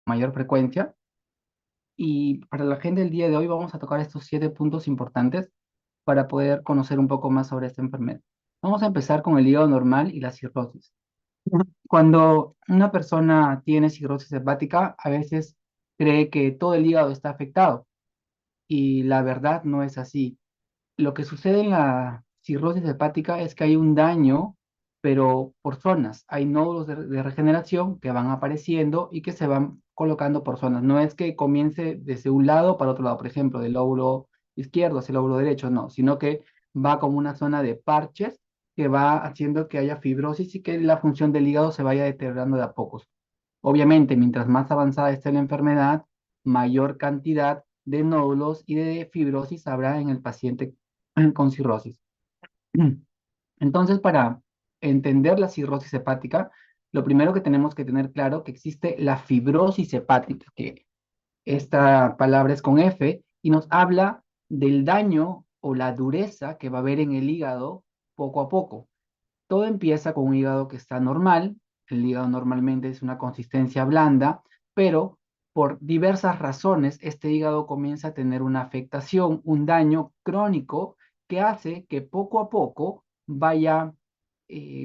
mayor frecuencia. Y para la agenda del día de hoy vamos a tocar estos 7 puntos importantes para poder conocer un poco más sobre esta enfermedad. Vamos a empezar con el hígado normal y la cirrosis. Cuando una persona tiene cirrosis hepática, a veces cree que todo el hígado está afectado y la verdad no es así. Lo que sucede en la cirrosis hepática es que hay un daño, pero por zonas. Hay nódulos de regeneración que van apareciendo y que se van colocando por zonas. No es que comience desde un lado para otro lado, por ejemplo, del lóbulo izquierdo hacia el lóbulo derecho, no, sino que va como una zona de parches que va haciendo que haya fibrosis y que la función del hígado se vaya deteriorando de a pocos. Obviamente, mientras más avanzada esté la enfermedad, mayor cantidad de nódulos y de fibrosis habrá en el paciente con cirrosis. Entonces, para entender la cirrosis hepática, lo primero que tenemos que tener claro que existe la fibrosis hepática, que esta palabra es con F, y nos habla del daño o la dureza que va a haber en el hígado poco a poco. Todo empieza con un hígado que está normal. El hígado normalmente es una consistencia blanda, pero por diversas razones este hígado comienza a tener una afectación, un daño crónico que hace que poco a poco vaya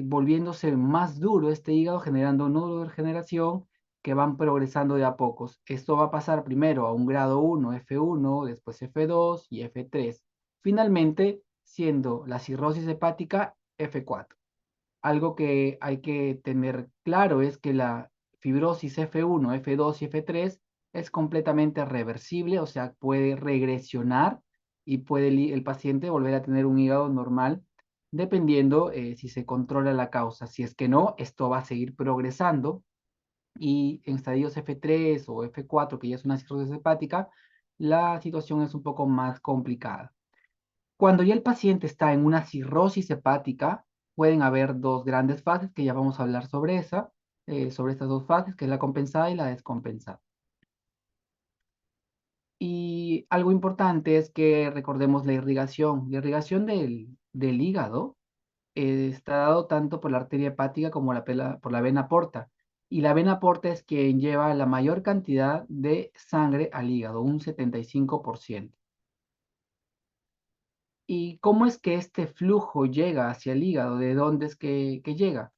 volviéndose más duro este hígado, generando nódulos de regeneración que van progresando de a pocos. Esto va a pasar primero a un grado 1, F1, después F2 y F3, finalmente siendo la cirrosis hepática F4. Algo que hay que tener claro es que la fibrosis F1, F2 y F3 es completamente reversible, o sea, puede regresionar y puede el paciente volver a tener un hígado normal, dependiendo si se controla la causa. Si es que no, esto va a seguir progresando y en estadios F3 o F4, que ya es una cirrosis hepática, la situación es un poco más complicada. Cuando ya el paciente está en una cirrosis hepática, pueden haber dos grandes fases, que ya vamos a hablar sobre estas dos fases, que es la compensada y la descompensada. Y algo importante es que recordemos la irrigación. La irrigación del hígado está dado tanto por la arteria hepática como por la vena porta. Y la vena porta es quien lleva la mayor cantidad de sangre al hígado, un 75%. ¿Y cómo es que este flujo llega hacia el hígado? ¿De dónde es que llega?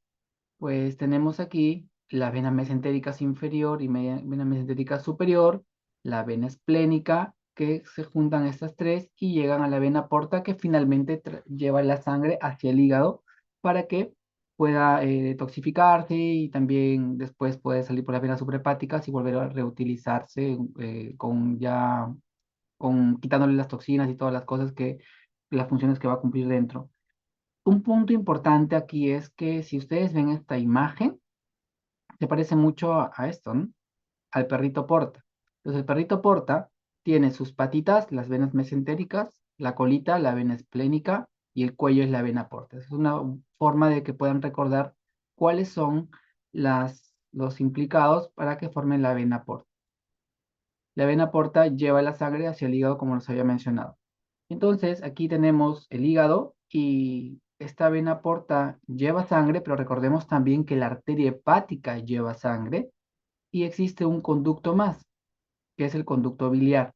Pues tenemos aquí la vena mesentérica inferior y vena mesentérica superior, la vena esplénica, que se juntan estas tres y llegan a la vena porta que finalmente lleva la sangre hacia el hígado para que pueda detoxificarse y también después puede salir por las venas suprahepáticas y volver a reutilizarse quitándole las toxinas y todas las cosas las funciones que va a cumplir dentro. Un punto importante aquí es que si ustedes ven esta imagen, se parece mucho a esto, ¿no? Al perrito porta. Entonces, el perrito porta tiene sus patitas, las venas mesentéricas, la colita, la vena esplénica, y el cuello es la vena porta. Es una forma de que puedan recordar cuáles son los implicados para que formen la vena porta. La vena porta lleva la sangre hacia el hígado, como les había mencionado. Entonces, aquí tenemos el hígado y esta vena porta lleva sangre, pero recordemos también que la arteria hepática lleva sangre y existe un conducto más, que es el conducto biliar.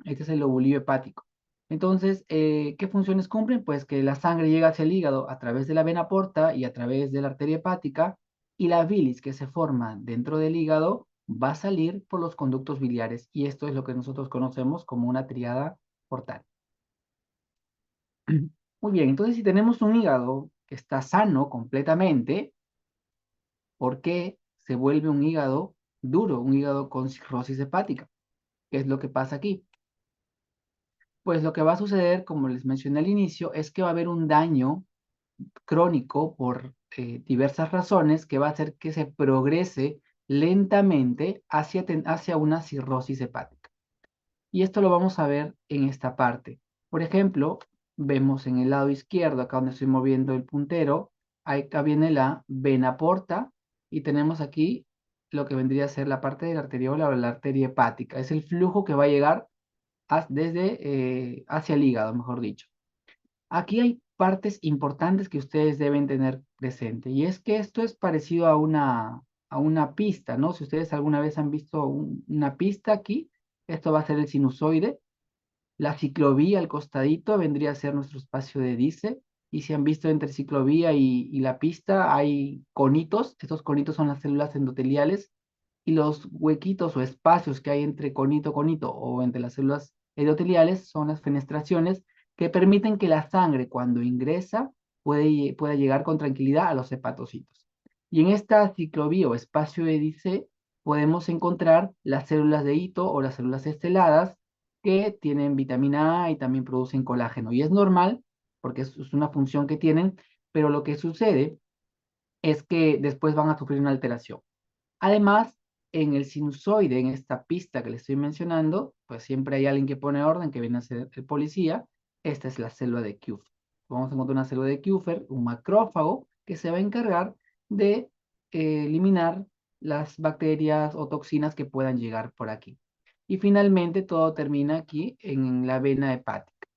Este es el lobulillo hepático. Entonces, ¿qué funciones cumplen? Pues que la sangre llega hacia el hígado a través de la vena porta y a través de la arteria hepática, y la bilis que se forma dentro del hígado va a salir por los conductos biliares, y esto es lo que nosotros conocemos como una triada portal. Muy bien, entonces si tenemos un hígado que está sano completamente, ¿por qué se vuelve un hígado duro, un hígado con cirrosis hepática? ¿Qué es lo que pasa aquí? Pues lo que va a suceder, como les mencioné al inicio, es que va a haber un daño crónico por diversas razones que va a hacer que se progrese lentamente hacia una cirrosis hepática. Y esto lo vamos a ver en esta parte. Por ejemplo, vemos en el lado izquierdo, acá donde estoy moviendo el puntero, acá viene la vena porta y tenemos aquí lo que vendría a ser la parte de la arteriola o la arteria hepática. Es el flujo que va a llegar hacia el hígado, mejor dicho. Aquí hay partes importantes que ustedes deben tener presente y es que esto es parecido a una pista, ¿no? Si ustedes alguna vez han visto una pista aquí, esto va a ser el sinusoide. La ciclovía al costadito vendría a ser nuestro espacio de dice. Y si han visto entre ciclovía y la pista hay conitos. Estos conitos son las células endoteliales. Y los huequitos o espacios que hay entre conito o entre las células endoteliales son las fenestraciones que permiten que la sangre cuando ingresa pueda llegar con tranquilidad a los hepatocitos. Y en esta ciclovía o espacio de dice podemos encontrar las células de hito o las células esteladas que tienen vitamina A y también producen colágeno. Y es normal, porque es una función que tienen, pero lo que sucede es que después van a sufrir una alteración. Además, en el sinusoide, en esta pista que le estoy mencionando, pues siempre hay alguien que pone orden, que viene a ser el policía. Esta es la célula de Kupffer. Vamos a encontrar una célula de Kupffer, un macrófago, que se va a encargar de eliminar las bacterias o toxinas que puedan llegar por aquí. Y finalmente todo termina aquí en la vena hepática.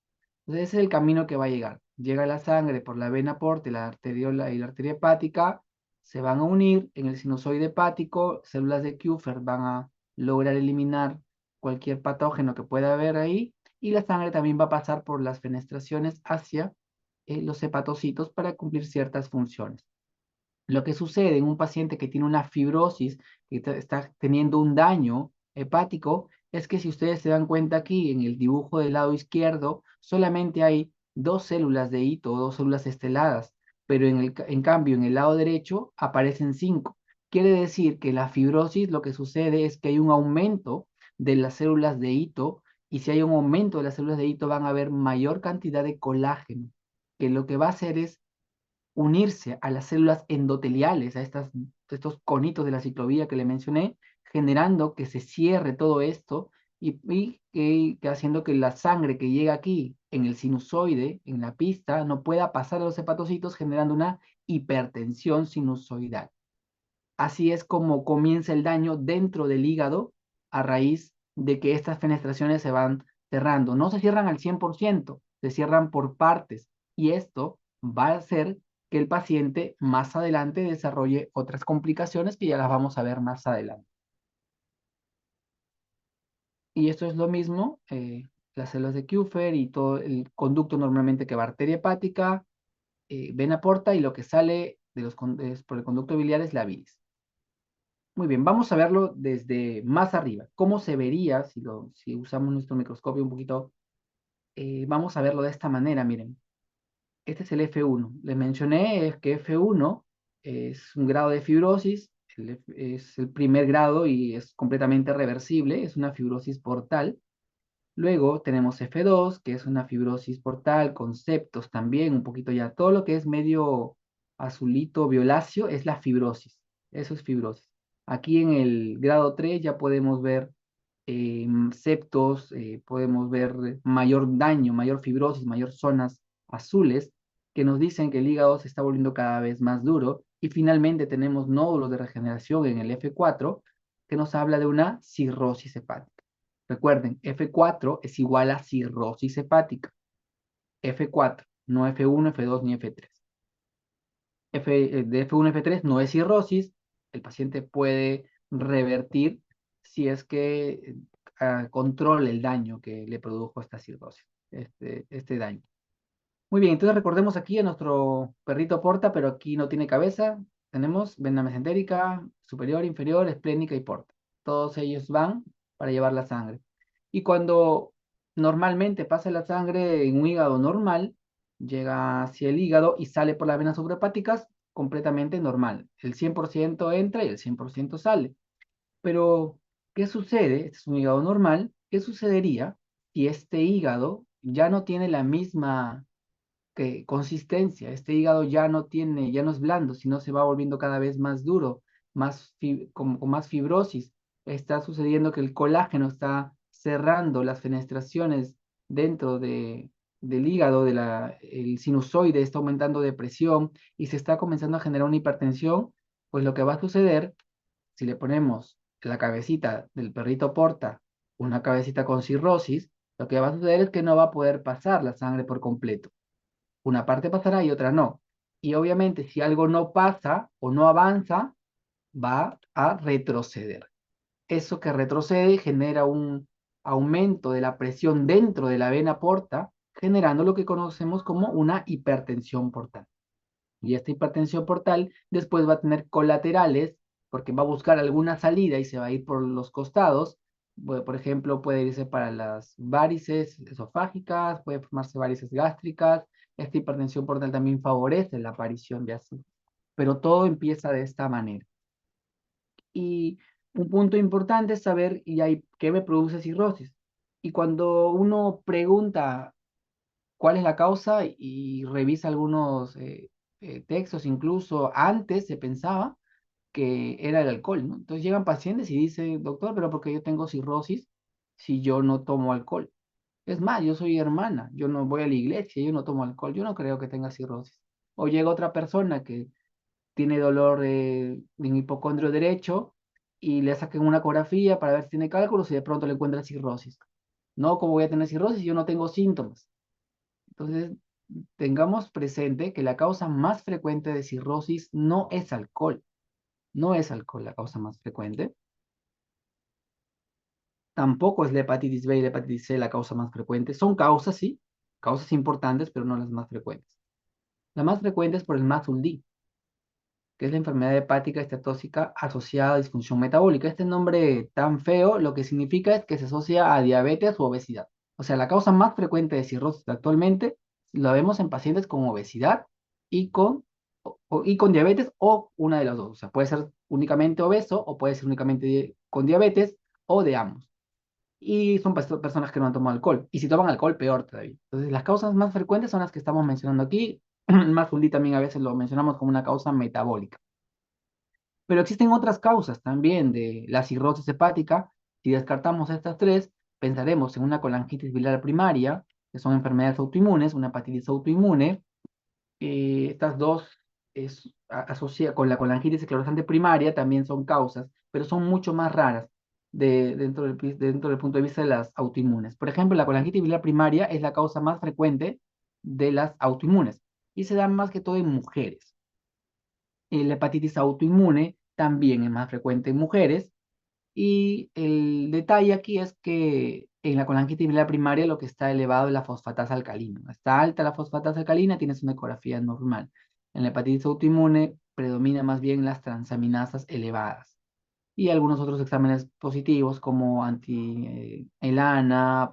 Entonces ese es el camino que va a llegar. Llega la sangre por la vena porta y la arteriola y la arteria hepática, se van a unir en el sinusoide hepático, células de Kupffer van a lograr eliminar cualquier patógeno que pueda haber ahí, y la sangre también va a pasar por las fenestraciones hacia los hepatocitos para cumplir ciertas funciones. Lo que sucede en un paciente que tiene una fibrosis, que está teniendo un daño hepático, es que si ustedes se dan cuenta aquí en el dibujo del lado izquierdo, solamente hay dos células de hito, dos células esteladas, pero en cambio en el lado derecho aparecen cinco. Quiere decir que la fibrosis lo que sucede es que hay un aumento de las células de hito, y si hay un aumento de las células de hito van a haber mayor cantidad de colágeno, que lo que va a hacer es unirse a las células endoteliales, a estos conitos de la ciclovía que le mencioné, generando que se cierre todo esto y que haciendo que la sangre que llega aquí en el sinusoide, en la pista, no pueda pasar a los hepatocitos, generando una hipertensión sinusoidal. Así es como comienza el daño dentro del hígado a raíz de que estas fenestraciones se van cerrando. No se cierran al 100%, se cierran por partes, y esto va a hacer que el paciente más adelante desarrolle otras complicaciones que ya las vamos a ver más adelante. Y esto es lo mismo, las células de Kupffer y todo el conducto normalmente que va a arteria hepática, vena porta, y lo que sale por el conducto biliar es la bilis. Muy bien, vamos a verlo desde más arriba. ¿Cómo se vería si usamos nuestro microscopio un poquito? Vamos a verlo de esta manera, miren. Este es el F1. Les mencioné que F1 es un grado de fibrosis, es el primer grado y es completamente reversible, es una fibrosis portal. Luego tenemos F2, que es una fibrosis portal con septos también, un poquito ya. Todo lo que es medio azulito, violáceo, es la fibrosis. Eso es fibrosis. Aquí en el grado 3 ya podemos ver septos, podemos ver mayor daño, mayor fibrosis, mayor zonas azules que nos dicen que el hígado se está volviendo cada vez más duro. Y finalmente tenemos nódulos de regeneración en el F4 que nos habla de una cirrosis hepática. Recuerden, F4 es igual a cirrosis hepática. F4, no F1, F2 ni F3. De F1 a F3 no es cirrosis. El paciente puede revertir si es que controla el daño que le produjo esta cirrosis, este daño. Muy bien, entonces recordemos aquí a nuestro perrito porta, pero aquí no tiene cabeza. Tenemos vena mesentérica, superior, inferior, esplénica y porta. Todos ellos van para llevar la sangre. Y cuando normalmente pasa la sangre en un hígado normal, llega hacia el hígado y sale por las venas suprahepáticas completamente normal. El 100% entra y el 100% sale. Pero, ¿qué sucede? Este es un hígado normal. ¿Qué sucedería si este hígado ya no tiene la misma consistencia? Este hígado ya no tiene, ya no es blando, sino se va volviendo cada vez más duro, con más fibrosis. Está sucediendo que el colágeno está cerrando las fenestraciones dentro del hígado, el sinusoide está aumentando de presión y se está comenzando a generar una hipertensión. Pues lo que va a suceder, si le ponemos la cabecita del perrito porta, una cabecita con cirrosis, lo que va a suceder es que no va a poder pasar la sangre por completo. Una parte pasará y otra no. Y obviamente si algo no pasa o no avanza, va a retroceder. Eso que retrocede genera un aumento de la presión dentro de la vena porta, generando lo que conocemos como una hipertensión portal. Y esta hipertensión portal después va a tener colaterales porque va a buscar alguna salida y se va a ir por los costados. Por ejemplo, puede irse para las varices esofágicas, puede formarse varices gástricas. Esta hipertensión portal también favorece la aparición de así. Pero todo empieza de esta manera. Y un punto importante es saber qué me produce cirrosis. Y cuando uno pregunta cuál es la causa y revisa algunos textos, incluso antes se pensaba que era el alcohol, ¿no? Entonces llegan pacientes y dicen, doctor, pero ¿por qué yo tengo cirrosis si yo no tomo alcohol? Es más, yo soy hermana, yo no voy a la iglesia, yo no tomo alcohol, yo no creo que tenga cirrosis. O llega otra persona que tiene dolor en hipocondrio derecho y le sacan una ecografía para ver si tiene cálculos y de pronto le encuentran cirrosis. No, ¿cómo voy a tener cirrosis si yo no tengo síntomas? Entonces, tengamos presente que la causa más frecuente de cirrosis no es alcohol, no es alcohol la causa más frecuente, tampoco es la hepatitis B y la hepatitis C la causa más frecuente, son causas, sí, causas importantes, pero no las más frecuentes. La más frecuente es por el MASLD, que es la enfermedad hepática esteatóxica asociada a disfunción metabólica. Este nombre tan feo lo que significa es que se asocia a diabetes u obesidad. O sea, la causa más frecuente de cirrosis actualmente la vemos en pacientes con obesidad y y con diabetes o una de las dos. O sea, puede ser únicamente obeso o puede ser únicamente con diabetes o de ambos. Y son personas que no han tomado alcohol. Y si toman alcohol, peor todavía. Entonces, las causas más frecuentes son las que estamos mencionando aquí. Más también a veces lo mencionamos como una causa metabólica. Pero existen otras causas también de la cirrosis hepática. Si descartamos estas tres, pensaremos en una colangitis biliar primaria, que son enfermedades autoinmunes, una hepatitis autoinmune. Estas dos con la colangitis esclerosante primaria también son causas, pero son mucho más raras dentro del punto de vista de las autoinmunes. Por ejemplo, la colangitis biliar primaria es la causa más frecuente de las autoinmunes y se da más que todo en mujeres. La hepatitis autoinmune también es más frecuente en mujeres. Y el detalle aquí es que en la colangitis biliar primaria lo que está elevado es la fosfatasa alcalina. Está alta la fosfatasa alcalina, tienes una ecografía normal. En la hepatitis autoinmune predomina más bien las transaminasas elevadas. Y algunos otros exámenes positivos como anti-elana,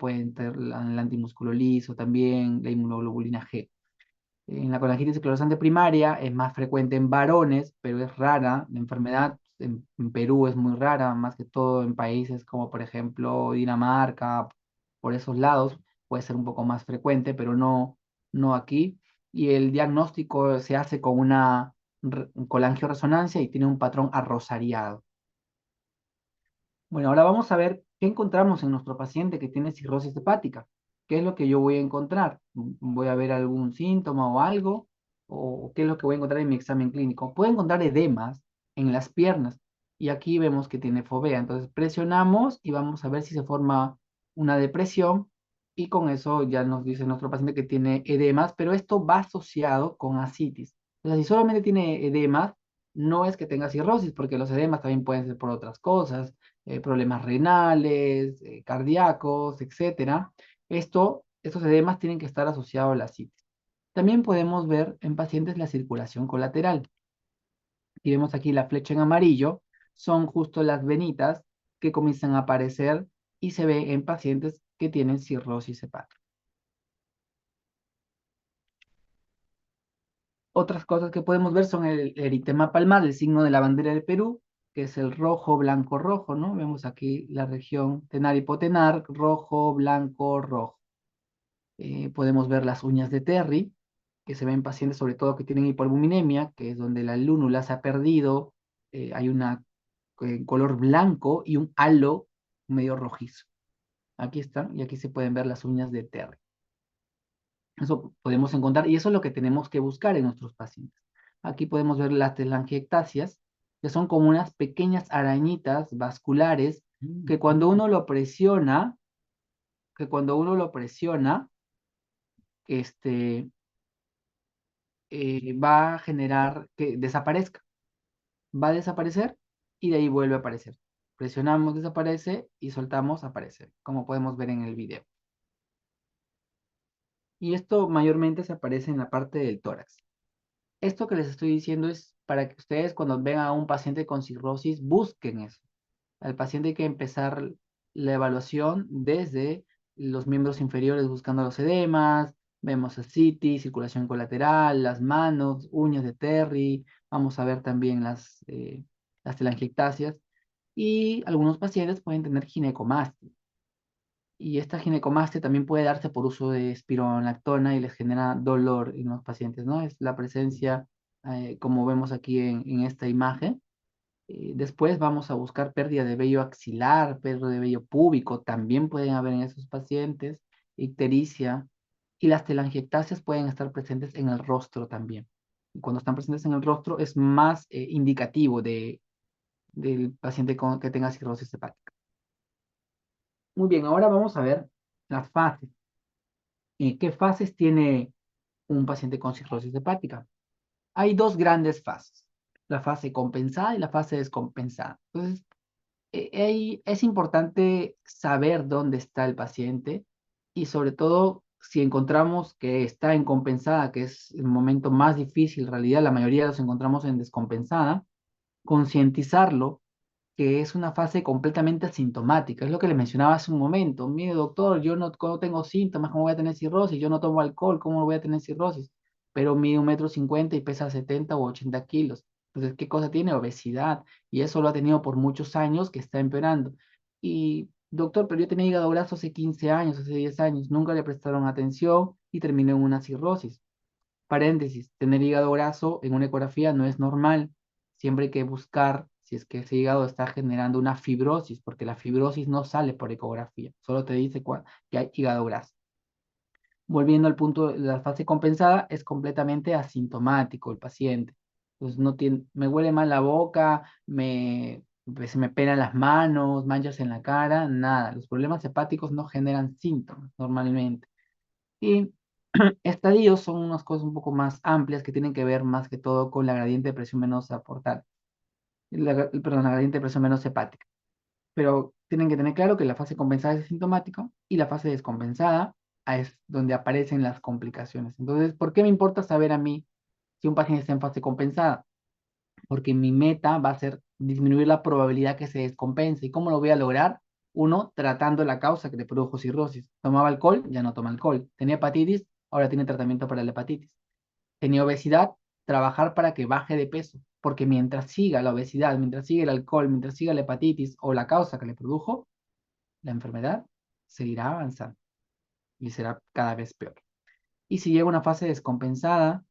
pueden ser el antimusculo liso también, la inmunoglobulina G. En la colangitis esclerosante primaria es más frecuente en varones, pero es rara. La enfermedad en Perú es muy rara, más que todo en países como por ejemplo Dinamarca, por esos lados puede ser un poco más frecuente, pero no aquí. Y el diagnóstico se hace con una colangioresonancia y tiene un patrón arrosariado. Bueno, ahora vamos a ver qué encontramos en nuestro paciente que tiene cirrosis hepática. ¿Qué es lo que yo voy a encontrar? ¿Voy a ver algún síntoma o algo? ¿O qué es lo que voy a encontrar en mi examen clínico? Puedo encontrar edemas en las piernas y aquí vemos que tiene fovea. Entonces presionamos y vamos a ver si se forma una depresión y con eso ya nos dice nuestro paciente que tiene edemas, pero esto va asociado con ascitis. O sea, si solamente tiene edemas, no es que tenga cirrosis, porque los edemas también pueden ser por otras cosas, problemas renales, cardíacos, etcétera. Estos edemas tienen que estar asociados a la citis. También podemos ver en pacientes la circulación colateral. Y vemos aquí la flecha en amarillo, son justo las venitas que comienzan a aparecer y se ve en pacientes que tienen cirrosis hepática. Otras cosas que podemos ver son el eritema palmar, el signo de la bandera de Perú, que es el rojo, blanco, rojo, ¿no? Vemos aquí la región tenar hipotenar, rojo, blanco, rojo. Podemos ver las uñas de Terry, que se ven en pacientes sobre todo que tienen hipoalbuminemia, que es donde la lúnula se ha perdido, hay una color blanco y un halo medio rojizo. Aquí están, y aquí se pueden ver las uñas de Terry. Eso podemos encontrar, y eso es lo que tenemos que buscar en nuestros pacientes. Aquí podemos ver las telangiectasias, que son como unas pequeñas arañitas vasculares que cuando uno lo presiona, que cuando uno lo presiona, este, va a generar que desaparezca. Va a desaparecer y de ahí vuelve a aparecer. Presionamos, desaparece y soltamos, aparece, como podemos ver en el video. Y esto mayormente se aparece en la parte del tórax. Esto que les estoy diciendo es para que ustedes cuando ven a un paciente con cirrosis busquen eso. Al paciente hay que empezar la evaluación desde los miembros inferiores buscando los edemas, vemos ascitis, circulación colateral, las manos, uñas de Terry, vamos a ver también las telangiectasias y algunos pacientes pueden tener ginecomastia. Y esta ginecomastia también puede darse por uso de espironolactona y les genera dolor en los pacientes, ¿no? Es la presencia, como vemos aquí en esta imagen. Después vamos a buscar pérdida de vello axilar, pérdida de vello púbico, también pueden haber en esos pacientes, ictericia, y las telangiectasias pueden estar presentes en el rostro también. Y cuando están presentes en el rostro es más indicativo del paciente que tenga cirrosis hepática. Muy bien, ahora vamos a ver las fases. ¿Qué fases tiene un paciente con cirrosis hepática? Hay dos grandes fases, la fase compensada y la fase descompensada. Entonces, es importante saber dónde está el paciente y sobre todo si encontramos que está en compensada, que es el momento más difícil, en realidad la mayoría los encontramos en descompensada, concientizarlo que es una fase completamente asintomática. Es lo que le mencionaba hace un momento. Mire, doctor, yo no tengo síntomas, ¿cómo voy a tener cirrosis? Yo no tomo alcohol, ¿cómo voy a tener cirrosis? Pero mide 1,50 m y pesa 70 o 80 kilos. Entonces, ¿qué cosa tiene? Obesidad. Y eso lo ha tenido por muchos años que está empeorando. Y, doctor, pero yo tenía hígado graso hace 15 años, hace 10 años, nunca le prestaron atención y terminó en una cirrosis. Paréntesis, tener hígado graso en una ecografía no es normal. Siempre hay que buscar si es que ese hígado está generando una fibrosis, porque la fibrosis no sale por ecografía, solo te dice que hay hígado graso. Volviendo al punto, la fase compensada es completamente asintomático el paciente. Entonces no tiene, me huele mal la boca, pues, se me pelan las manos, manchas en la cara, nada. Los problemas hepáticos no generan síntomas normalmente. Y estadios son unas cosas un poco más amplias que tienen que ver más que todo con la gradiente de presión venosa portal, perdón, la gradiente de presión venosa hepática. Pero tienen que tener claro que la fase compensada es asintomática y la fase descompensada es donde aparecen las complicaciones. Entonces, ¿por qué me importa saber a mí si un paciente está en fase compensada? Porque mi meta va a ser disminuir la probabilidad que se descompense. ¿Y cómo lo voy a lograr? Uno, tratando la causa que le produjo cirrosis. Tomaba alcohol, ya no toma alcohol. Tenía hepatitis, ahora tiene tratamiento para la hepatitis. Tenía obesidad, trabajar para que baje de peso. Porque mientras siga la obesidad, mientras siga el alcohol, mientras siga la hepatitis o la causa que le produjo, la enfermedad seguirá avanzando y será cada vez peor. Y si llega una fase descompensada,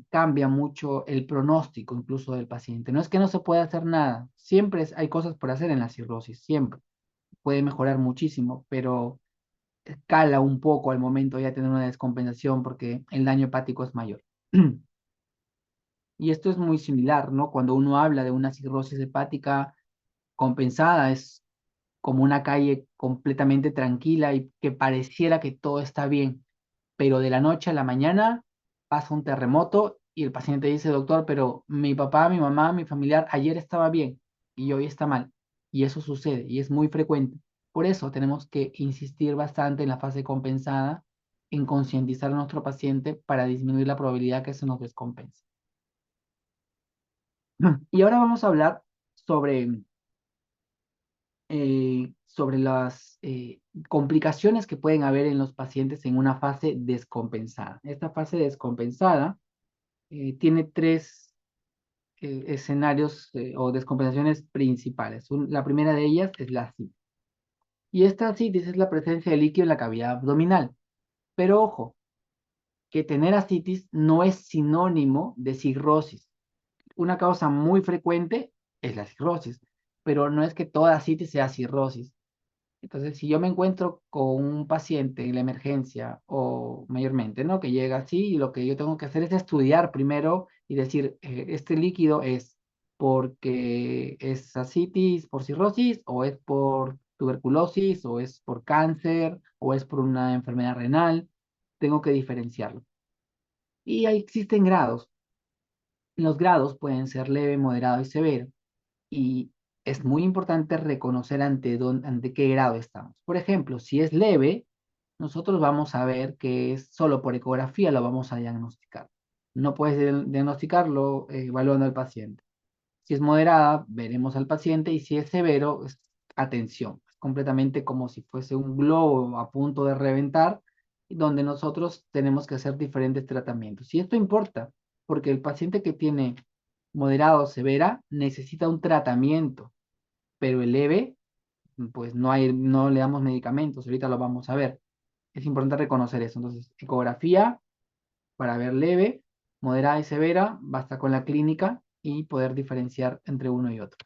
cambia mucho el pronóstico incluso del paciente. No es que no se pueda hacer nada, siempre hay cosas por hacer en la cirrosis, siempre. Puede mejorar muchísimo, pero cala un poco al momento ya de tener una descompensación porque el daño hepático es mayor. Y esto es muy similar, ¿no? Cuando uno habla de una cirrosis hepática compensada, es como una calle completamente tranquila y que pareciera que todo está bien, pero de la noche a la mañana pasa un terremoto y el paciente dice, doctor, pero mi papá, mi mamá, mi familiar ayer estaba bien y hoy está mal. Y eso sucede y es muy frecuente. Por eso tenemos que insistir bastante en la fase compensada, en concientizar a nuestro paciente para disminuir la probabilidad que se nos descompense. Y ahora vamos a hablar sobre sobre las complicaciones que pueden haber en los pacientes en una fase descompensada. Esta fase descompensada tiene tres escenarios o descompensaciones principales. La primera de ellas es la citis. Y esta citis es la presencia de líquido en la cavidad abdominal. Pero ojo, que tener ascitis no es sinónimo de cirrosis. Una causa muy frecuente es la cirrosis, pero no es que toda ascitis sea cirrosis. Entonces, si yo me encuentro con un paciente en la emergencia o mayormente, ¿no? Que llega así y lo que yo tengo que hacer es estudiar primero y decir, este líquido es porque es ascitis por cirrosis o es por tuberculosis o es por cáncer o es por una enfermedad renal. Tengo que diferenciarlo. Y ahí existen grados. Los grados pueden ser leve, moderado y severo. y es muy importante reconocer ante qué grado estamos. Por ejemplo, si es leve, nosotros vamos a ver que es solo por ecografía lo vamos a diagnosticar. No puedes diagnosticarlo evaluando al paciente. Si es moderada, veremos al paciente y si es severo, es atención. Es completamente como si fuese un globo a punto de reventar, donde nosotros tenemos que hacer diferentes tratamientos. Y esto importa, porque el paciente que tiene moderado o severa necesita un tratamiento, pero el leve, pues no le damos medicamentos, ahorita lo vamos a ver. Es importante reconocer eso. Entonces, ecografía para ver leve, moderada y severa, basta con la clínica y poder diferenciar entre uno y otro.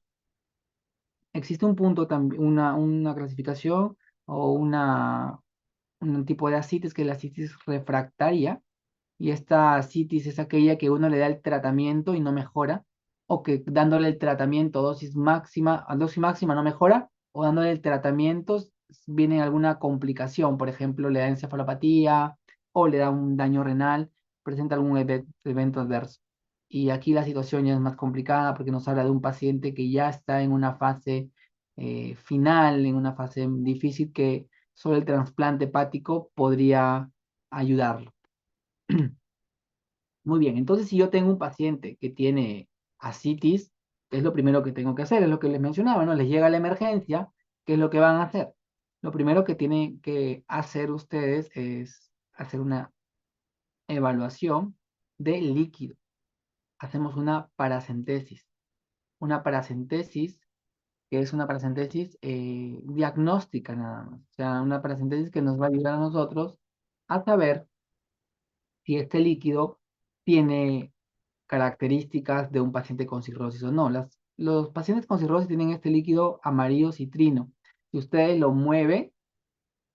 Existe un punto, una clasificación o un tipo de ascitis que es la ascitis refractaria, y esta citis es aquella que uno le da el tratamiento y no mejora, o que dándole el tratamiento dosis máxima no mejora, o dándole el tratamiento viene alguna complicación, por ejemplo, le da encefalopatía o le da un daño renal, presenta algún evento adverso. Y aquí la situación ya es más complicada porque nos habla de un paciente que ya está en una fase final, en una fase difícil que solo el trasplante hepático podría ayudarlo. Muy bien, entonces si yo tengo un paciente que tiene ascitis, ¿qué es lo primero que tengo que hacer? Es lo que les mencionaba, ¿no? Les llega la emergencia, ¿qué es lo que van a hacer? Lo primero que tienen que hacer ustedes es hacer una evaluación del líquido. Hacemos una paracentesis. Una paracentesis, que es una paracentesis diagnóstica nada más. O sea, una paracentesis que nos va a ayudar a nosotros a saber si este líquido tiene características de un paciente con cirrosis o no. Los pacientes con cirrosis tienen este líquido amarillo citrino. Si usted lo mueve,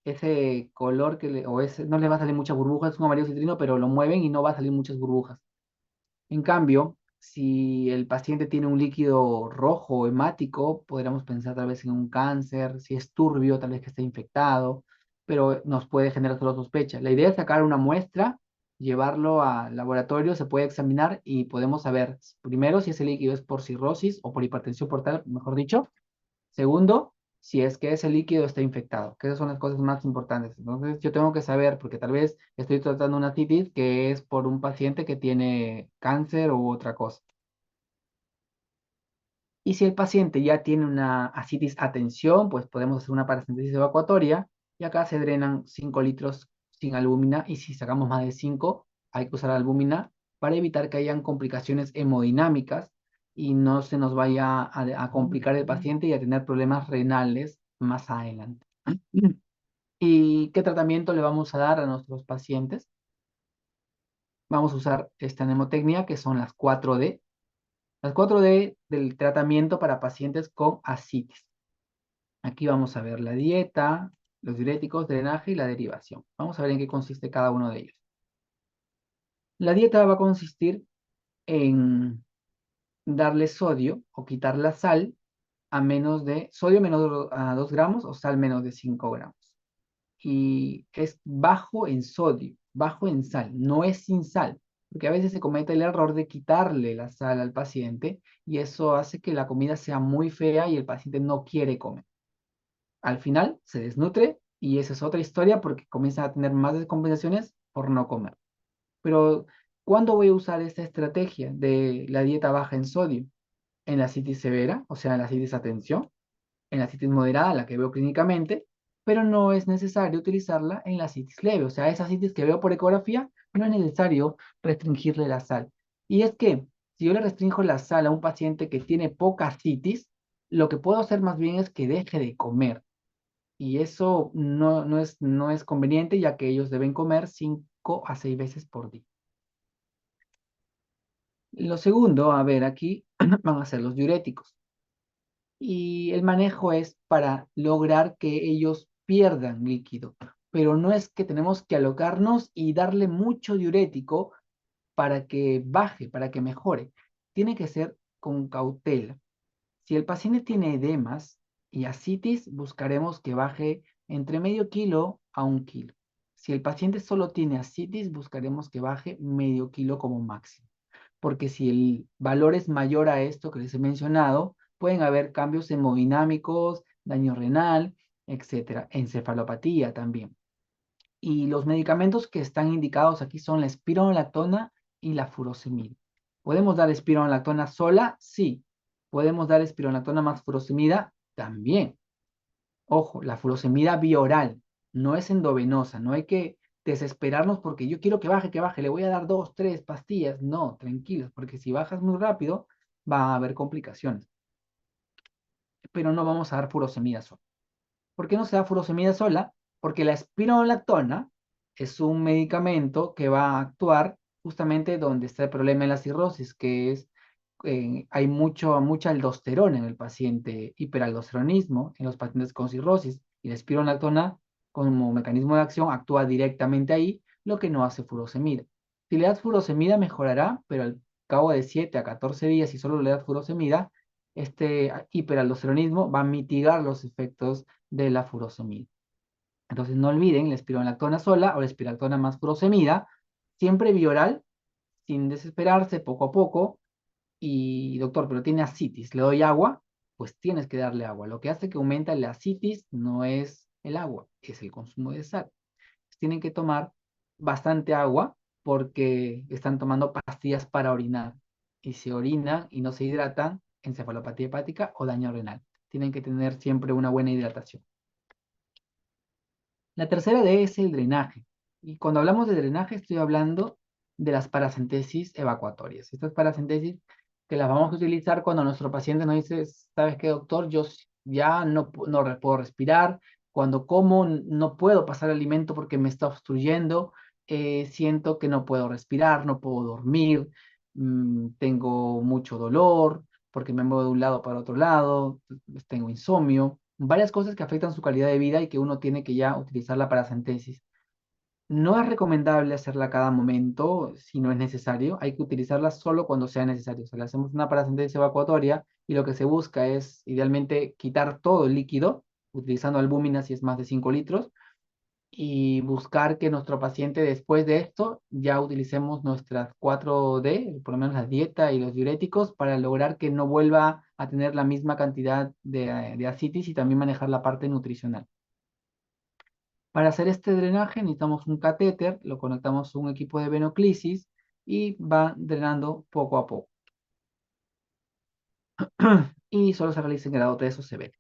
ese color no le va a salir mucha burbuja, es un amarillo citrino, pero lo mueven y no va a salir muchas burbujas. En cambio, si el paciente tiene un líquido rojo hemático, podríamos pensar tal vez en un cáncer, si es turbio, tal vez que esté infectado, pero nos puede generar solo sospecha. La idea es sacar una muestra, llevarlo al laboratorio, se puede examinar y podemos saber primero si ese líquido es por cirrosis o por hipertensión portal, mejor dicho. Segundo, si es que ese líquido está infectado, que esas son las cosas más importantes. Entonces, yo tengo que saber, porque tal vez estoy tratando una citis que es por un paciente que tiene cáncer u otra cosa. Y si el paciente ya tiene una ascitis a tensión, pues podemos hacer una paracentesis evacuatoria y acá se drenan 5 litros sin albúmina y si sacamos más de 5 hay que usar albúmina para evitar que hayan complicaciones hemodinámicas y no se nos vaya a complicar el paciente y a tener problemas renales más adelante. ¿Y qué tratamiento le vamos a dar a nuestros pacientes? Vamos a usar esta mnemotecnia que son las 4D. Las 4D del tratamiento para pacientes con ascitis. Aquí vamos a ver la dieta, los diuréticos, drenaje y la derivación. Vamos a ver en qué consiste cada uno de ellos. La dieta va a consistir en darle sodio o quitar la sal a menos de sodio menos a 2 gramos o sal menos de 5 gramos. Y es bajo en sodio, bajo en sal, no es sin sal, porque a veces se comete el error de quitarle la sal al paciente y eso hace que la comida sea muy fea y el paciente no quiere comer. Al final se desnutre y esa es otra historia porque comienza a tener más descompensaciones por no comer. Pero, ¿cuándo voy a usar esta estrategia de la dieta baja en sodio? En la citis severa, o sea, en la citis a tensión, en la citis moderada, la que veo clínicamente, pero no es necesario utilizarla en la citis leve, o sea, esa citis que veo por ecografía, no es necesario restringirle la sal. Y es que si yo le restringo la sal a un paciente que tiene poca citis, lo que puedo hacer más bien es que deje de comer. Y eso no es conveniente, ya que ellos deben comer 5 a 6 veces por día. Lo segundo, a ver, aquí van a ser los diuréticos. Y el manejo es para lograr que ellos pierdan líquido. Pero no es que tenemos que alocarnos y darle mucho diurético para que baje, para que mejore. Tiene que ser con cautela. Si el paciente tiene edemas y ascitis, buscaremos que baje entre medio kilo a 1 kilo. Si el paciente solo tiene ascitis, buscaremos que baje medio kilo como máximo. Porque si el valor es mayor a esto que les he mencionado, pueden haber cambios hemodinámicos, daño renal, etcétera, encefalopatía también. Y los medicamentos que están indicados aquí son la espironolactona y la furosemida. ¿Podemos dar espironolactona sola? Sí. ¿Podemos dar espironolactona más furosemida? También. Ojo, la furosemida bioral, no es endovenosa, no hay que desesperarnos porque yo quiero que baje, le voy a dar 2, 3 pastillas. No, tranquilos, porque si bajas muy rápido va a haber complicaciones. Pero no vamos a dar furosemida sola. ¿Por qué no se da furosemida sola? Porque la espironolactona es un medicamento que va a actuar justamente donde está el problema de la cirrosis, que es, hay mucha aldosterona en el paciente, hiperaldosteronismo en los pacientes con cirrosis, y la espironolactona como mecanismo de acción actúa directamente ahí, lo que no hace furosemida. Si le das furosemida mejorará, pero al cabo de 7 a 14 días, si solo le das furosemida, este hiperaldosteronismo va a mitigar los efectos de la furosemida. Entonces no olviden la espironolactona sola o la espironolactona más furosemida, siempre bioral, sin desesperarse, poco a poco. Y doctor, pero tiene ascitis, ¿le doy agua? Pues tienes que darle agua. Lo que hace que aumenta la ascitis no es el agua, es el consumo de sal. Tienen que tomar bastante agua porque están tomando pastillas para orinar. Y si orinan y no se hidratan, encefalopatía hepática o daño renal. Tienen que tener siempre una buena hidratación. La tercera D es el drenaje. Y cuando hablamos de drenaje, estoy hablando de las paracentesis evacuatorias. Estas paracentesis que las vamos a utilizar cuando nuestro paciente nos dice, ¿sabes qué, doctor? Yo ya no puedo respirar. Cuando como, no puedo pasar alimento porque me está obstruyendo. Siento que no puedo respirar, no puedo dormir. Tengo mucho dolor porque me muevo de un lado para otro lado. Tengo insomnio, varias cosas que afectan su calidad de vida y que uno tiene que ya utilizar la paracentesis. No es recomendable hacerla a cada momento si no es necesario, hay que utilizarla solo cuando sea necesario. O sea, le hacemos una paracentesis evacuatoria y lo que se busca es idealmente quitar todo el líquido, utilizando albúmina si es más de 5 litros, y buscar que nuestro paciente después de esto ya utilicemos nuestras 4D, por lo menos la dieta y los diuréticos, para lograr que no vuelva a tener la misma cantidad de ascitis y también manejar la parte nutricional. Para hacer este drenaje necesitamos un catéter, lo conectamos a un equipo de venoclisis y va drenando poco a poco. Y solo se realiza en grado 3 o severo.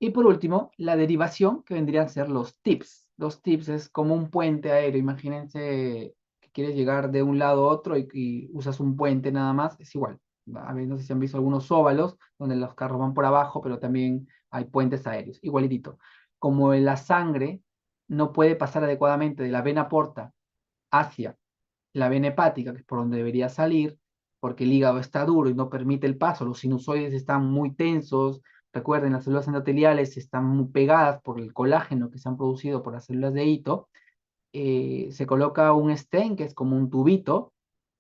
Y por último, la derivación, que vendrían a ser los tips. Los tips es como un puente aéreo. Imagínense que quieres llegar de un lado a otro y usas un puente nada más. Es igual. A ver, no sé si han visto algunos óvalos donde los carros van por abajo, pero también hay puentes aéreos. Igualitito. Como la sangre no puede pasar adecuadamente de la vena porta hacia la vena hepática, que es por donde debería salir, porque el hígado está duro y no permite el paso, los sinusoides están muy tensos. Recuerden, las células endoteliales están muy pegadas por el colágeno que se han producido por las células de hito. Se coloca un stent, que es como un tubito,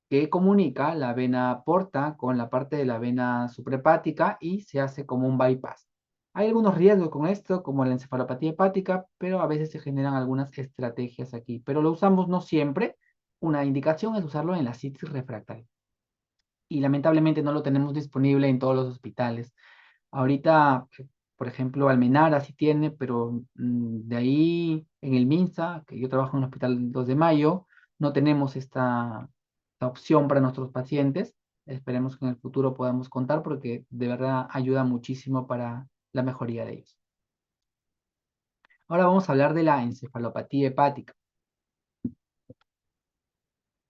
que comunica la vena porta con la parte de la vena suprahepática y se hace como un bypass. Hay algunos riesgos con esto, como la encefalopatía hepática, pero a veces se generan algunas estrategias aquí. Pero lo usamos no siempre. Una indicación es usarlo en la citis refractaria. Y lamentablemente no lo tenemos disponible en todos los hospitales. Ahorita, por ejemplo, Almenara sí tiene, pero de ahí en el MINSA, que yo trabajo en el Hospital 2 de Mayo, no tenemos esta opción para nuestros pacientes. Esperemos que en el futuro podamos contar porque de verdad ayuda muchísimo para la mejoría de ellos. Ahora vamos a hablar de la encefalopatía hepática.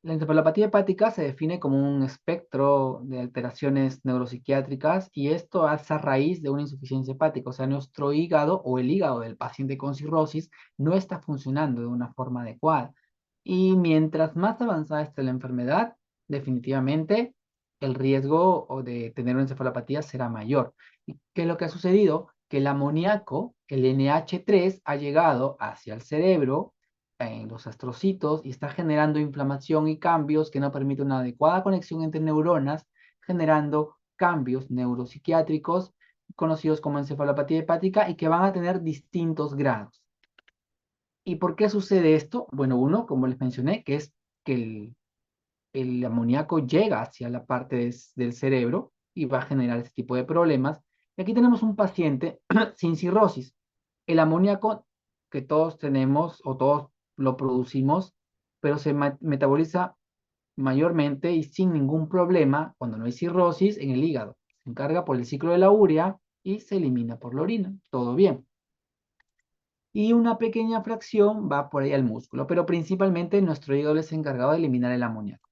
La encefalopatía hepática se define como un espectro de alteraciones neuropsiquiátricas y esto hace a raíz de una insuficiencia hepática, o sea, nuestro hígado o el hígado del paciente con cirrosis no está funcionando de una forma adecuada. Y mientras más avanzada esté la enfermedad, definitivamente el riesgo de tener una encefalopatía será mayor. ¿Y qué es lo que ha sucedido? Que el amoníaco, el NH3, ha llegado hacia el cerebro en los astrocitos y está generando inflamación y cambios que no permiten una adecuada conexión entre neuronas, generando cambios neuropsiquiátricos conocidos como encefalopatía hepática y que van a tener distintos grados. ¿Y por qué sucede esto? Bueno, uno, como les mencioné, que es que el amoníaco llega hacia la parte del cerebro y va a generar este tipo de problemas. Y aquí tenemos un paciente sin cirrosis. El amoníaco que todos tenemos o todos lo producimos, pero se metaboliza mayormente y sin ningún problema cuando no hay cirrosis en el hígado. Se encarga por el ciclo de la urea y se elimina por la orina. Todo bien. Y una pequeña fracción va por ahí al músculo, pero principalmente nuestro hígado es encargado de eliminar el amoníaco.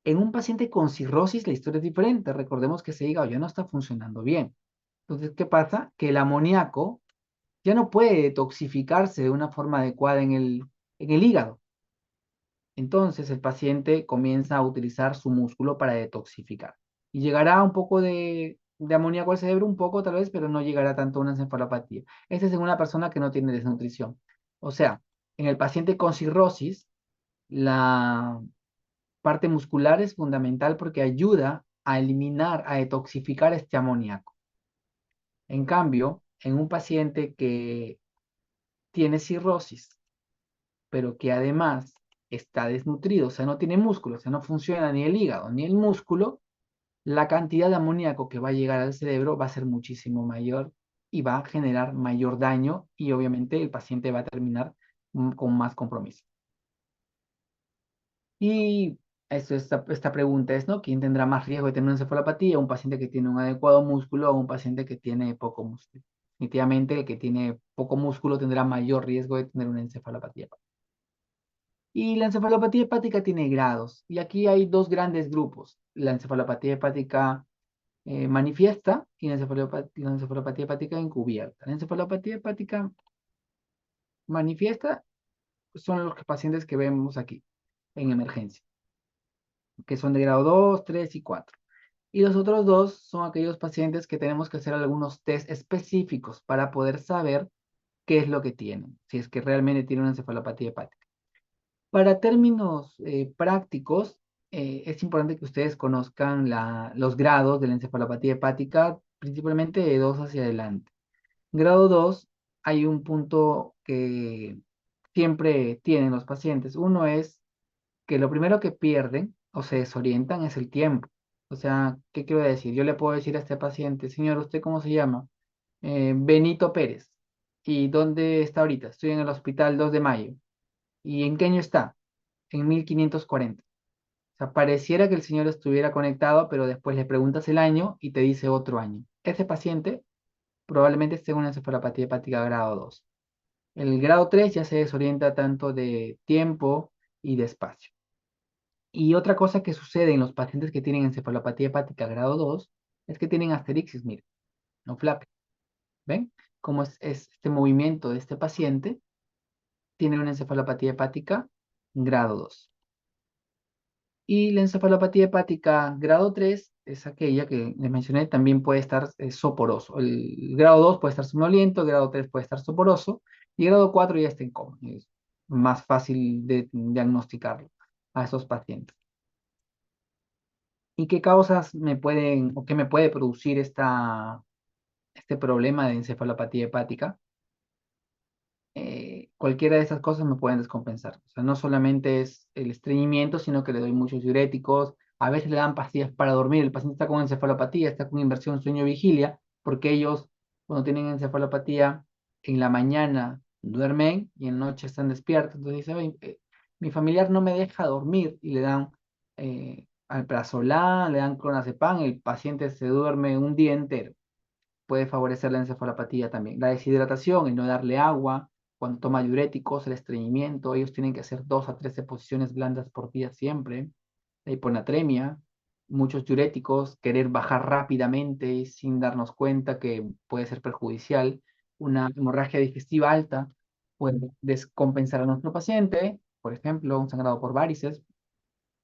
En un paciente con cirrosis la historia es diferente. Recordemos que ese hígado ya no está funcionando bien. Entonces, ¿qué pasa? Que el amoníaco ya no puede detoxificarse de una forma adecuada en el hígado. Entonces el paciente comienza a utilizar su músculo para detoxificar. Y llegará un poco de amoníaco al cerebro, un poco tal vez, pero no llegará tanto a una encefalopatía. Esta es en una persona que no tiene desnutrición. O sea, en el paciente con cirrosis, la parte muscular es fundamental porque ayuda a eliminar, a detoxificar este amoníaco. En cambio, en un paciente que tiene cirrosis, pero que además está desnutrido, o sea, no tiene músculo, o sea, no funciona ni el hígado ni el músculo, la cantidad de amoníaco que va a llegar al cerebro va a ser muchísimo mayor y va a generar mayor daño y obviamente el paciente va a terminar con más compromiso. Y esta pregunta es, ¿no? ¿Quién tendrá más riesgo de tener una encefalopatía? ¿Un paciente que tiene un adecuado músculo o un paciente que tiene poco músculo? Definitivamente el que tiene poco músculo tendrá mayor riesgo de tener una encefalopatía. Y la encefalopatía hepática tiene grados. Y aquí hay dos grandes grupos. La encefalopatía hepática manifiesta y la encefalopatía hepática encubierta. La encefalopatía hepática manifiesta son los pacientes que vemos aquí en emergencia, que son de grado 2, 3 y 4. Y los otros dos son aquellos pacientes que tenemos que hacer algunos test específicos para poder saber qué es lo que tienen, si es que realmente tienen una encefalopatía hepática. Para términos prácticos, es importante que ustedes conozcan los grados de la encefalopatía hepática, principalmente de 2 hacia adelante. Grado 2, hay un punto que siempre tienen los pacientes. Uno es que lo primero que pierden o se desorientan es el tiempo. O sea, ¿qué quiero decir? Yo le puedo decir a este paciente, señor, ¿usted cómo se llama? Benito Pérez. ¿Y dónde está ahorita? Estoy en el hospital 2 de mayo. ¿Y en qué año está? En 1540. O sea, pareciera que el señor estuviera conectado, pero después le preguntas el año y te dice otro año. Ese paciente probablemente esté en una encefalopatía hepática grado 2. El grado 3 ya se desorienta tanto de tiempo y de espacio. Y otra cosa que sucede en los pacientes que tienen encefalopatía hepática grado 2 es que tienen asterixis, miren, no flap. ¿Ven? Como es este movimiento de este paciente, tiene una encefalopatía hepática grado 2. Y la encefalopatía hepática grado 3 es aquella que les mencioné, también puede estar soporoso. El grado 2 puede estar somnoliento, el grado 3 puede estar soporoso, y el grado 4 ya está en coma. Es más fácil de diagnosticarlo a esos pacientes. ¿Y qué causas me pueden o qué me puede producir este problema de encefalopatía hepática? Cualquiera de esas cosas me pueden descompensar. O sea, no solamente es el estreñimiento, sino que le doy muchos diuréticos. A veces le dan pastillas para dormir. El paciente está con encefalopatía, está con inversión sueño-vigilia, porque ellos, cuando tienen encefalopatía, en la mañana duermen y en la noche están despiertos. Entonces dice, "Oye, mi familiar no me deja dormir", y le dan alprazolam, le dan clonazepam, el paciente se duerme un día entero. Puede favorecer la encefalopatía también. La deshidratación, el no darle agua, cuando toma diuréticos, el estreñimiento, ellos tienen que hacer 2 a 3 deposiciones blandas por día siempre. La hiponatremia, muchos diuréticos, querer bajar rápidamente sin darnos cuenta que puede ser perjudicial. Una hemorragia digestiva alta puede descompensar a nuestro paciente, por ejemplo, un sangrado por varices,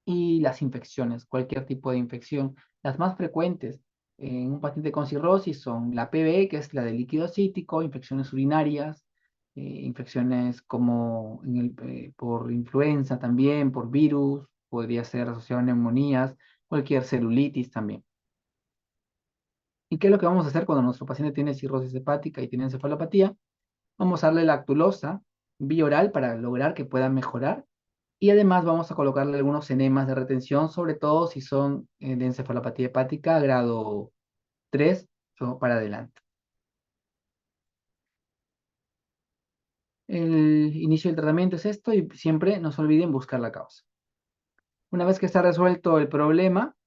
y las infecciones, cualquier tipo de infección. Las más frecuentes en un paciente con cirrosis son la PB, que es la del líquido cítico, infecciones urinarias, infecciones como por influenza también, por virus, podría ser asociado a neumonías, cualquier celulitis también. ¿Y qué es lo que vamos a hacer cuando nuestro paciente tiene cirrosis hepática y tiene encefalopatía? Vamos a darle lactulosa vía oral para lograr que pueda mejorar Y además vamos a colocarle algunos enemas de retención, sobre todo si son de encefalopatía hepática grado 3 o para adelante. El inicio del tratamiento es esto y siempre no se olviden buscar la causa. Una vez que está resuelto el problema,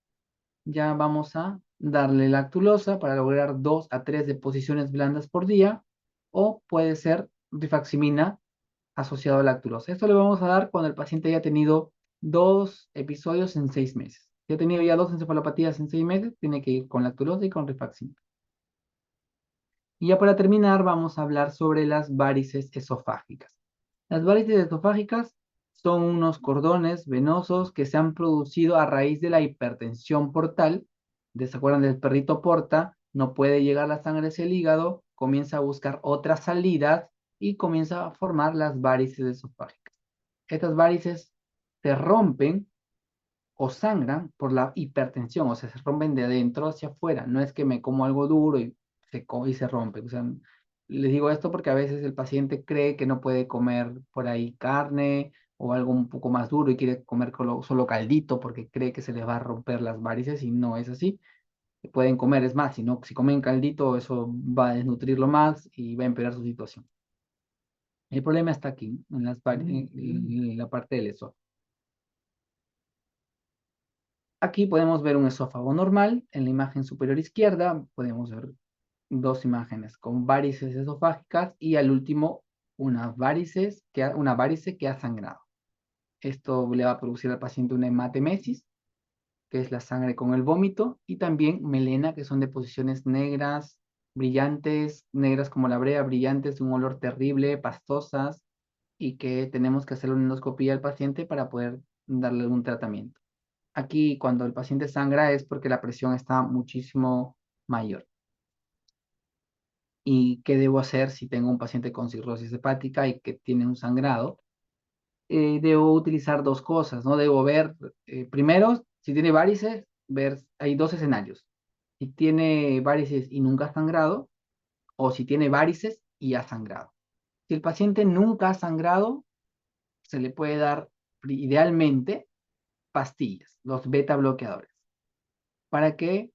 ya vamos a darle lactulosa para lograr 2 a 3 deposiciones blandas por día, o puede ser rifaximina asociado a lactulosa. Esto le vamos a dar cuando el paciente haya tenido 2 episodios en 6 meses. Si ha tenido ya 2 encefalopatías en 6 meses, tiene que ir con lactulosa y con rifaximina. Y ya para terminar, vamos a hablar sobre las varices esofágicas. Las varices esofágicas son unos cordones venosos que se han producido a raíz de la hipertensión portal. ¿Se acuerdan del perrito porta? No puede llegar la sangre hacia el hígado, comienza a buscar otras salidas y comienza a formar las varices esofágicas. Estas varices se rompen o sangran por la hipertensión, o sea, se rompen de adentro hacia afuera. No es que me como algo duro y se rompe. O sea, les digo esto porque a veces el paciente cree que no puede comer por ahí carne o algo un poco más duro y quiere comer solo caldito porque cree que se les va a romper las varices y no es así. Pueden comer, es más, si comen caldito, eso va a desnutrirlo más y va a empeorar su situación. El problema está aquí, en la parte del esófago. Aquí podemos ver un esófago normal. En la imagen superior izquierda podemos ver dos imágenes con varices esofágicas y al último una varice que ha sangrado. Esto le va a producir al paciente una hematemesis, que es la sangre con el vómito, y también melena, que son deposiciones negras, brillantes, negras como la brea, brillantes, de un olor terrible, pastosas, y que tenemos que hacer una endoscopía al paciente para poder darle un tratamiento. Aquí, cuando el paciente sangra, es porque la presión está muchísimo mayor. ¿Y qué debo hacer si tengo un paciente con cirrosis hepática y que tiene un sangrado? Debo utilizar dos cosas, ¿no? Debo ver, primero, si tiene varices, hay dos escenarios. Si tiene varices y nunca ha sangrado, o si tiene varices y ha sangrado. Si el paciente nunca ha sangrado, se le puede dar idealmente pastillas, los beta bloqueadores. ¿Para qué?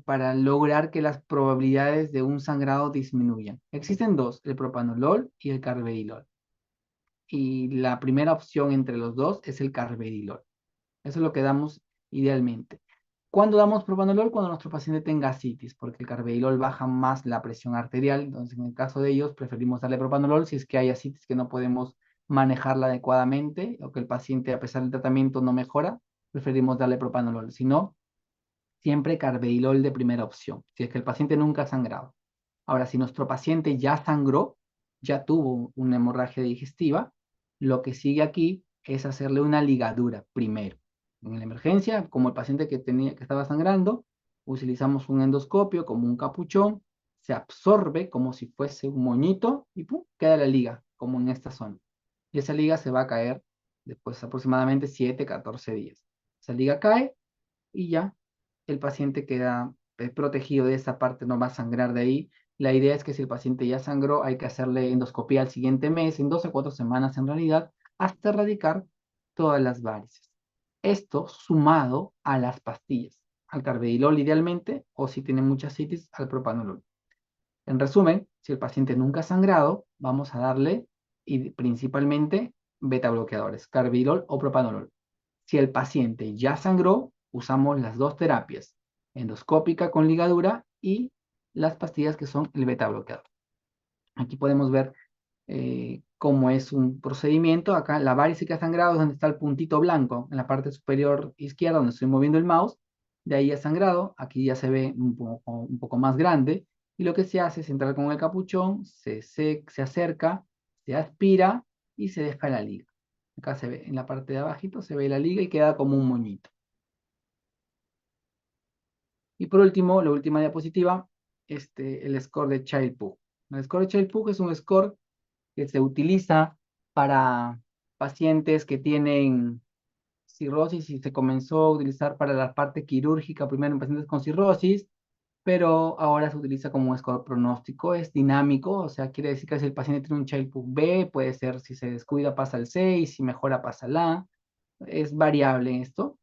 Para lograr que las probabilidades de un sangrado disminuyan. Existen dos, el propanolol y el carvedilol. Y la primera opción entre los dos es el carvedilol. Eso es lo que damos idealmente. ¿Cuándo damos propanolol? Cuando nuestro paciente tenga ascitis, porque el carvedilol baja más la presión arterial. Entonces, en el caso de ellos, preferimos darle propanolol si es que hay ascitis que no podemos manejarla adecuadamente o que el paciente, a pesar del tratamiento, no mejora. Preferimos darle propanolol. Si no, siempre carvedilol de primera opción, si es que el paciente nunca ha sangrado. Ahora, si nuestro paciente ya sangró, ya tuvo una hemorragia digestiva, lo que sigue aquí es hacerle una ligadura primero. En la emergencia, como el paciente que estaba sangrando, utilizamos un endoscopio como un capuchón, se absorbe como si fuese un moñito y ¡pum! Queda la liga, como en esta zona. Y esa liga se va a caer después de aproximadamente 7, 14 días. Esa liga cae y ya el paciente queda protegido de esa parte, no va a sangrar de ahí. La idea es que si el paciente ya sangró, hay que hacerle endoscopía al siguiente mes, en 2 a 4 semanas en realidad, hasta erradicar todas las varices. Esto sumado a las pastillas, al carvedilol idealmente, o si tiene mucha citis, al propanolol. En resumen, si el paciente nunca ha sangrado, vamos a darle y principalmente beta bloqueadores, carvedilol o propanolol. Si el paciente ya sangró, usamos las dos terapias, endoscópica con ligadura y las pastillas que son el beta bloqueador. Aquí podemos ver cómo es un procedimiento. Acá la varice que ha sangrado es donde está el puntito blanco, en la parte superior izquierda, donde estoy moviendo el mouse. De ahí ha sangrado, aquí ya se ve un poco más grande. Y lo que se hace es entrar con el capuchón, se acerca, se aspira y se deja la liga. Acá se ve, en la parte de abajito se ve la liga y queda como un moñito. Y por último, la última diapositiva, el score de Child-Pugh. El score de Child-Pugh es un score que se utiliza para pacientes que tienen cirrosis y se comenzó a utilizar para la parte quirúrgica primero en pacientes con cirrosis, pero ahora se utiliza como un score pronóstico, es dinámico, o sea, quiere decir que si el paciente tiene un Child-Pugh B, puede ser si se descuida pasa al 6, si mejora pasa al A, Es variable esto,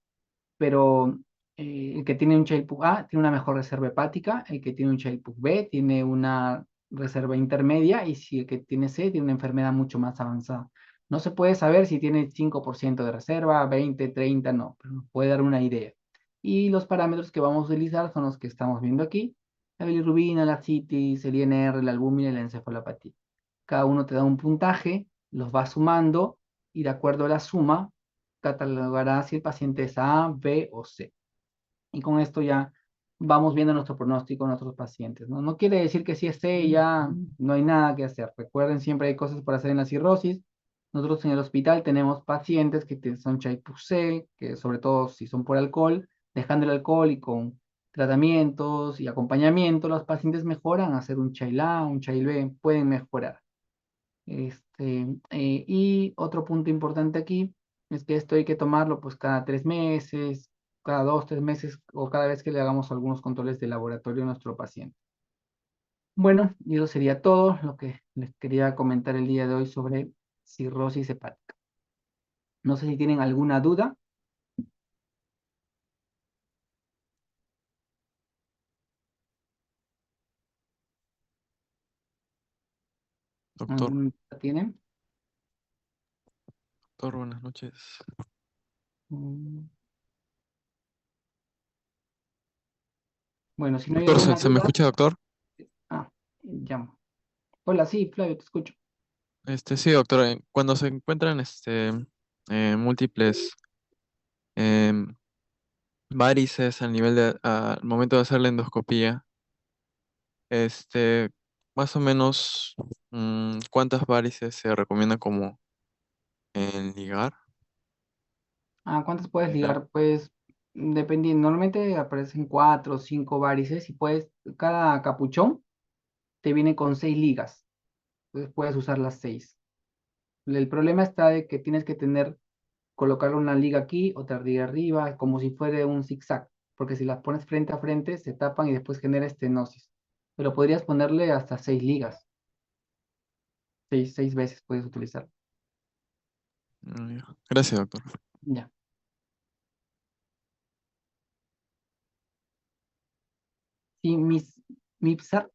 pero el que tiene un Child-Pugh A tiene una mejor reserva hepática, el que tiene un Child-Pugh B tiene una reserva intermedia y si el que tiene C tiene una enfermedad mucho más avanzada. No se puede saber si tiene 5% de reserva, 20, 30, no, pero nos puede dar una idea. Y los parámetros que vamos a utilizar son los que estamos viendo aquí: la bilirrubina, la citis, el INR, la albúmina y la encefalopatía. Cada uno te da un puntaje, los vas sumando y de acuerdo a la suma catalogará si el paciente es A, B o C. Y con esto ya vamos viendo nuestro pronóstico en nuestros pacientes, ¿no? No quiere decir que si es C ya no hay nada que hacer. Recuerden, siempre hay cosas por hacer en la cirrosis. Nosotros en el hospital tenemos pacientes que son Child-Pugh C, que sobre todo si son por alcohol, dejando el alcohol y con tratamientos y acompañamiento, los pacientes mejoran a hacer un Child A, un Child B, pueden mejorar. Y otro punto importante aquí es que esto hay que tomarlo pues cada 3 meses, cada 2, 3 meses o cada vez que le hagamos algunos controles de laboratorio a nuestro paciente. Bueno, y eso sería todo lo que les quería comentar el día de hoy sobre cirrosis hepática. No sé si tienen alguna duda. Doctor, ¿Alguna duda tienen? doctor, buenas noches. Mm, Bueno, si no hay Doctor, ¿se, alguna se me duda, escucha, doctor? ah, llamo. Hola, sí, Flavio, te escucho. Sí, doctor, cuando se encuentran múltiples em, varices al nivel al momento de hacer la endoscopía, este, más o menos, ¿cuántas varices se recomienda como ligar? ¿Cuántas puedes Ligar. ligar? Pues dependiendo, normalmente aparecen 4 o 5 varices y cada capuchón te viene con 6 ligas, entonces puedes usar las 6. El problema está de que tienes que colocar una liga aquí, otra liga arriba, como si fuera un zigzag, porque si las pones frente a frente se tapan y después genera estenosis. Pero podrías ponerle hasta 6 ligas, 6 veces puedes utilizar. Ya. Gracias, doctor. Ya. Sí, Mipsar.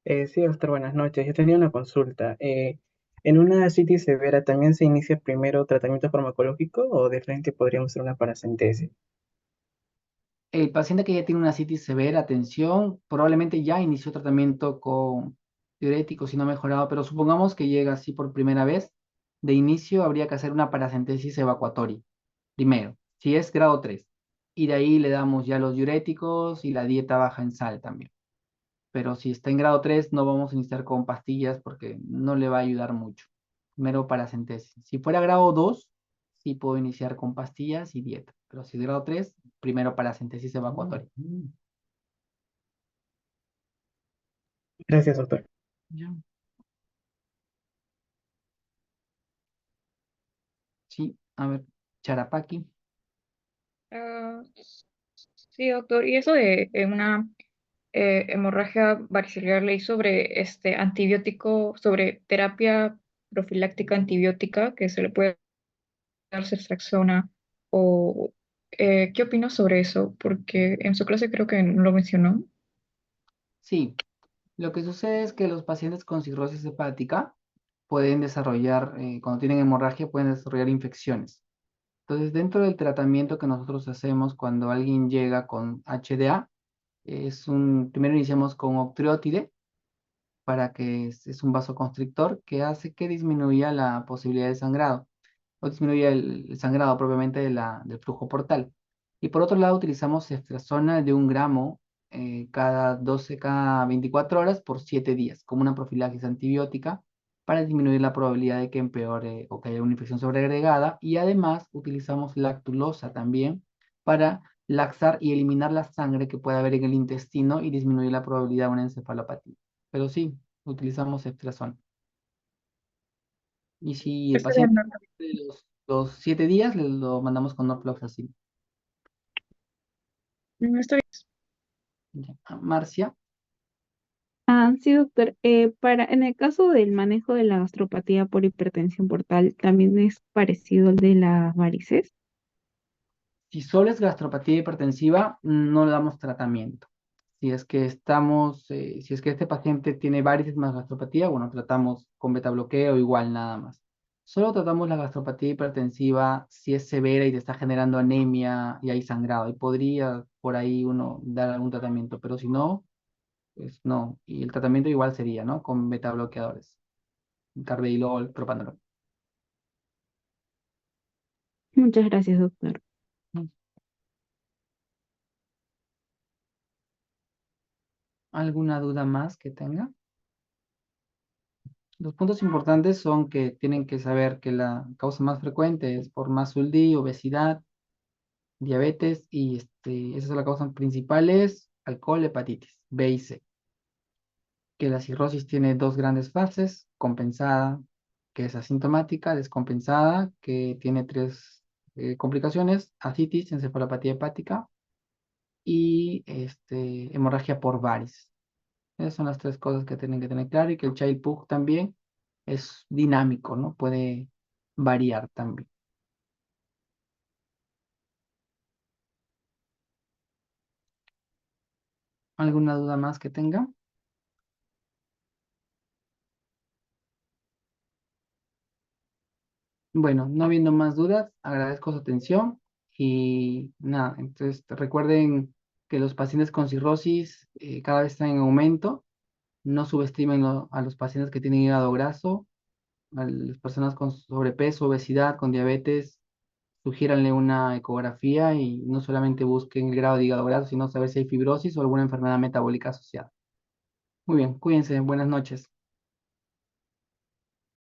Sí, doctor, buenas noches. Yo tenía una consulta. ¿En una citis severa también se inicia primero tratamiento farmacológico o de frente podríamos hacer una paracentesis? El paciente que ya tiene una citis severa, atención, probablemente ya inició tratamiento con diuréticos y no ha mejorado, pero supongamos que llega así por primera vez. De inicio habría que hacer una paracentesis evacuatoria, primero, si es grado 3. Y de ahí le damos ya los diuréticos y la dieta baja en sal también. Pero si está en grado 3 no vamos a iniciar con pastillas porque no le va a ayudar mucho. Primero paracentesis. Si fuera grado 2 sí puedo iniciar con pastillas y dieta. Pero si es grado 3 primero paracentesis evacuatoria. Gracias, doctor. Ya. Sí, a ver, Charapaki. Ah, sí, doctor. Y eso de una hemorragia variceliar, leí sobre este antibiótico, sobre terapia profiláctica antibiótica que se le puede dar ceftriaxona o ¿qué opinas sobre eso? Porque en su clase creo que no lo mencionó. Sí, lo que sucede es que los pacientes con cirrosis hepática pueden desarrollar, cuando tienen hemorragia, pueden desarrollar infecciones. Entonces, dentro del tratamiento que nosotros hacemos cuando alguien llega con HDA, primero iniciamos con octreotide, para que es un vasoconstrictor que hace que disminuya la posibilidad de sangrado o disminuya el sangrado propiamente del flujo portal. Y por otro lado, utilizamos ceftriaxona de 1 gramo cada 24 horas por 7 días, como una profilaxis antibiótica para disminuir la probabilidad de que empeore o que haya una infección sobreagregada. Y además utilizamos lactulosa también para laxar y eliminar la sangre que pueda haber en el intestino y disminuir la probabilidad de una encefalopatía. Pero sí, utilizamos ceftriaxona. Y si el Está bien, paciente doctor. de los 7 días, le lo mandamos con norfloxacin. Está bien. Ya. Marcia, Sí, doctor. En el caso del manejo de la gastropatía por hipertensión portal, ¿también es parecido al de las varices? Si solo es gastropatía hipertensiva, no le damos tratamiento. Si es que este paciente tiene varices más gastropatía, bueno, tratamos con beta bloqueo igual nada más. Solo tratamos la gastropatía hipertensiva si es severa y te está generando anemia y hay sangrado. Y podría por ahí uno dar algún tratamiento, pero si no, pues no. Y el tratamiento igual sería, ¿no? Con beta bloqueadores, carvedilol, propanolol. Muchas gracias, doctor. ¿Alguna duda más que tenga? Los puntos importantes son que tienen que saber que la causa más frecuente es por MASLD, obesidad, diabetes y esas son las causas principales, alcohol, hepatitis B y C. Que la cirrosis tiene dos grandes fases, compensada, que es asintomática, descompensada, que tiene tres complicaciones, ascitis, encefalopatía hepática y hemorragia por varices. Esas son las tres cosas que tienen que tener claro y que el Child Pug también es dinámico, ¿no? Puede variar también. ¿Alguna duda más que tenga? Bueno, no habiendo más dudas, agradezco su atención y nada, entonces recuerden que los pacientes con cirrosis cada vez están en aumento. No subestimen a los pacientes que tienen hígado graso, a las personas con sobrepeso, obesidad, con diabetes, sugiéranle una ecografía y no solamente busquen el grado de hígado graso, sino saber si hay fibrosis o alguna enfermedad metabólica asociada. Muy bien, cuídense, buenas noches.